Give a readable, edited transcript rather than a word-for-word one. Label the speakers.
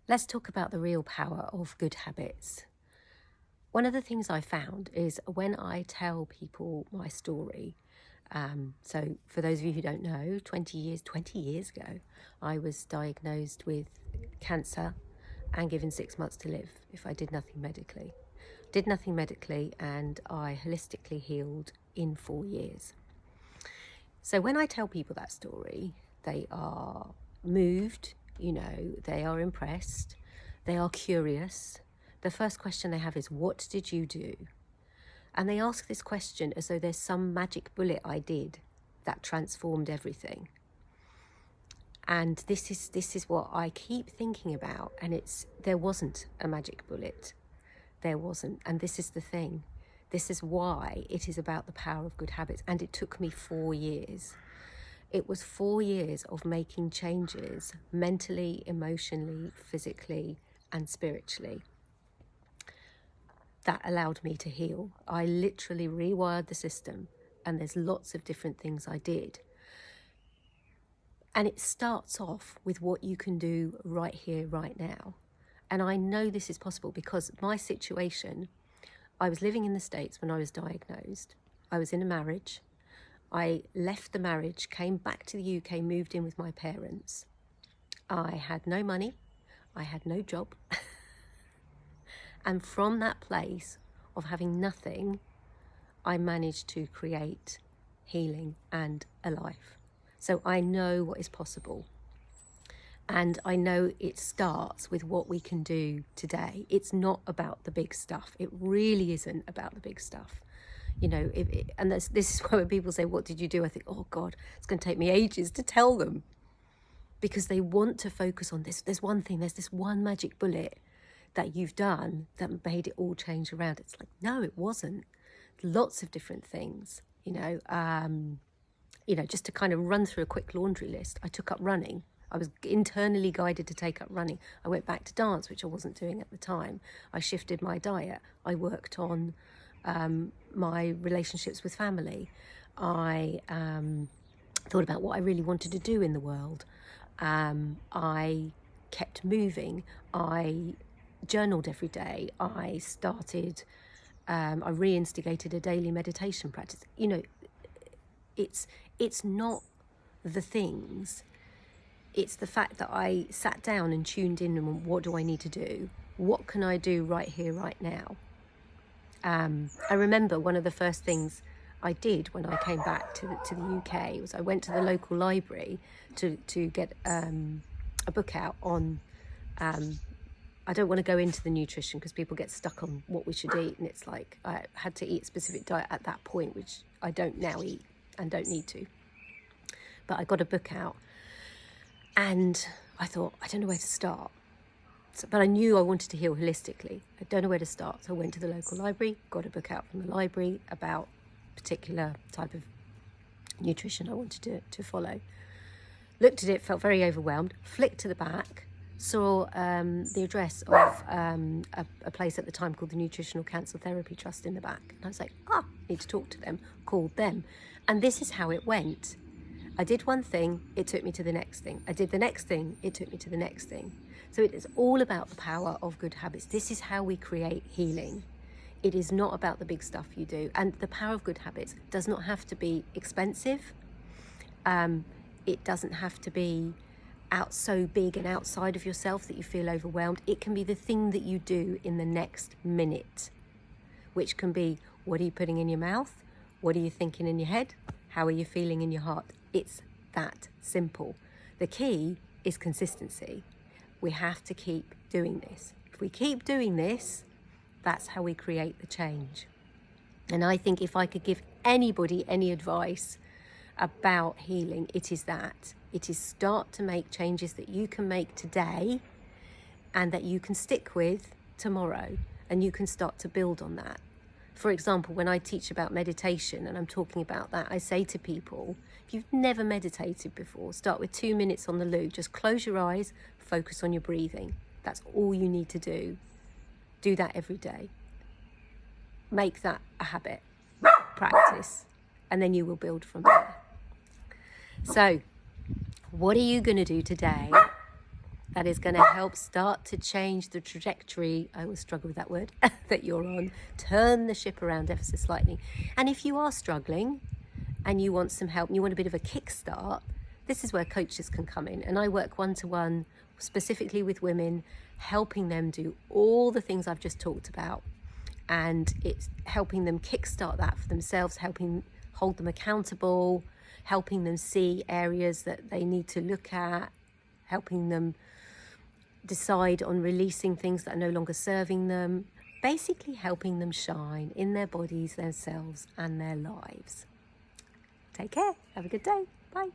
Speaker 1: Let's talk about the real power of good habits. One of the things I found is when I tell people my story, so for those of you who don't know, 20 years ago, I was diagnosed with cancer and given 6 months to live if I did nothing medically. Did nothing medically, and I holistically healed in 4 years. So when I tell people that story, they are moved, they are impressed, they are curious. The first question they have is, what did you do? And they ask this question as though there's some magic bullet I did that transformed everything. And this is what I keep thinking about. And there wasn't a magic bullet. There wasn't. And this is the thing. This is why it is about the power of good habits. And it took me 4 years. It was 4 years of making changes mentally, emotionally, physically, and spiritually that allowed me to heal. I literally rewired the system, and there's lots of different things I did. And it starts off with what you can do right here, right now. And I know this is possible because my situation, I was living in the States when I was diagnosed. I was in a marriage. I left the marriage, came back to the UK, moved in with my parents. I had no money. I had no job. And from that place of having nothing, I managed to create healing and a life. So I know what is possible. And I know it starts with what we can do today. It's not about the big stuff. It really isn't about the big stuff. This is why when people say, what did you do? I think, oh God, it's going to take me ages to tell them. Because they want to focus on this. There's one thing, there's this one magic bullet that you've done that made it all change around. It's like, no, it wasn't. Lots of different things, just to kind of run through a quick laundry list. I took up running. I was internally guided to take up running. I went back to dance, which I wasn't doing at the time. I shifted my diet. I worked on my relationships with family. I thought about what I really wanted to do in the world. I kept moving. I journaled every day. I reinstigated a daily meditation practice. It's not the things. It's the fact that I sat down and tuned in and went, what do I need to do? What can I do right here, right now? I remember one of the first things I did when I came back to the UK was I went to the local library to get a book out on, I don't want to go into the nutrition because people get stuck on what we should eat, and it's like I had to eat a specific diet at that point, which I don't now eat and don't need to. But I got a book out and I thought, I don't know where to start. But I knew I wanted to heal holistically. I don't know where to start. So I went to the local library, got a book out from the library about a particular type of nutrition I wanted to follow. Looked at it, felt very overwhelmed, flicked to the back, saw the address of a place at the time called the Nutritional Cancer Therapy Trust in the back. And I was like, need to talk to them, called them. And this is how it went. I did one thing, it took me to the next thing. I did the next thing, it took me to the next thing. So it is all about the power of good habits. This is how we create healing. It is not about the big stuff you do. And the power of good habits does not have to be expensive. It doesn't have to be out so big and outside of yourself that you feel overwhelmed. It can be the thing that you do in the next minute, which can be, what are you putting in your mouth? What are you thinking in your head? How are you feeling in your heart? It's that simple. The key is consistency. We have to keep doing this. If we keep doing this, that's how we create the change. And I think if I could give anybody any advice about healing, it is that. It is start to make changes that you can make today and that you can stick with tomorrow, and you can start to build on that. For example, when I teach about meditation and I'm talking about that, I say to people, if you've never meditated before, start with 2 minutes on the loo. Just close your eyes, focus on your breathing. That's all you need to do. Do that every day. Make that a habit. Practice. And then you will build from there. So, what are you going to do today that is going to help start to change the trajectory, I always struggle with that word, that you're on. Turn the ship around ever so slightly. And if you are struggling and you want some help and you want a bit of a kickstart, this is where coaches can come in. And I work one-to-one specifically with women, helping them do all the things I've just talked about. And it's helping them kickstart that for themselves, helping hold them accountable, helping them see areas that they need to look at, helping them decide on releasing things that are no longer serving them, basically helping them shine in their bodies, themselves, and their lives. Take care. Have a good day. Bye.